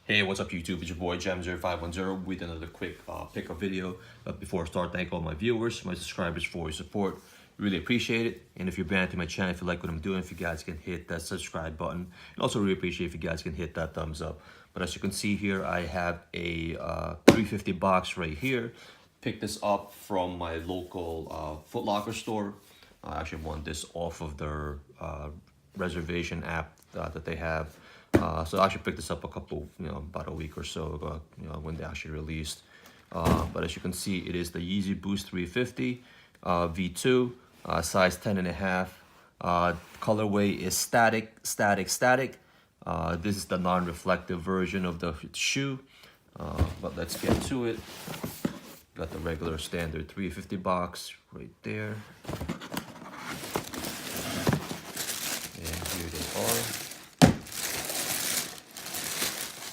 Hey, what's up YouTube? It's your boy Jam0510 with another quick pickup video. But before I start, thank all my viewers, my subscribers for your support. Really appreciate it. And if you're brand new to my channel, if you like what I'm doing, if you guys can hit that subscribe button. And also really appreciate if you guys can hit that thumbs up. But as you can see here, I have a 350 box right here. Picked this up from my local Footlocker store. I actually won this off of their reservation app that they have. So I actually picked this up a couple, about a week or so ago, when they actually released. But as you can see, it is the Yeezy BOOST 350 V2, size 10.5. Colorway is static. This is the non-reflective version of the shoe. But let's get to it. Got the regular standard 350 box right there. And here they are.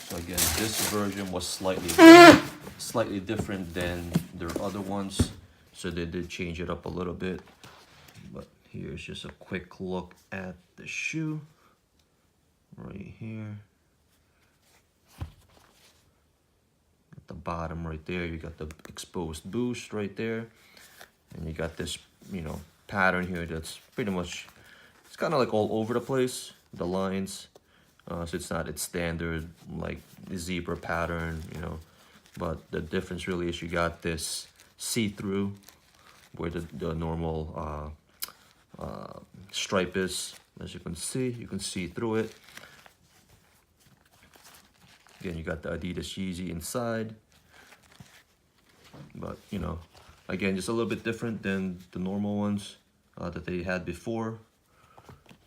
So again, this version was slightly different than their other ones, so they did change it up a little bit. But here's just a quick look at the shoe right here. At the bottom right there, you got the exposed boost right there, and you got this pattern here that's pretty much, it's kind of like all over the place, the lines. So it's not its standard like the zebra pattern, but the difference really is you got this see-through where the normal stripe is. As you can see through it. Again, you got the Adidas Yeezy inside, but again, just a little bit different than the normal ones that they had before.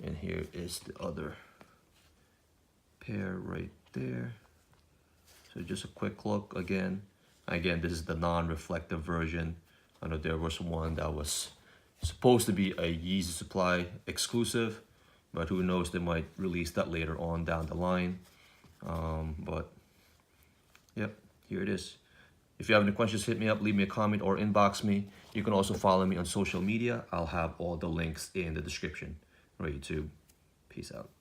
And here is the other pair right there. So just a quick look again. This is the non-reflective version. I know there was one that was supposed to be a Yeezy Supply exclusive, but who knows, they might release that later on down the line. But yep, here it is. If you have any questions, hit me up, leave me a comment or inbox me. You can also follow me on social media. I'll have all the links in the description. All right, YouTube, peace out.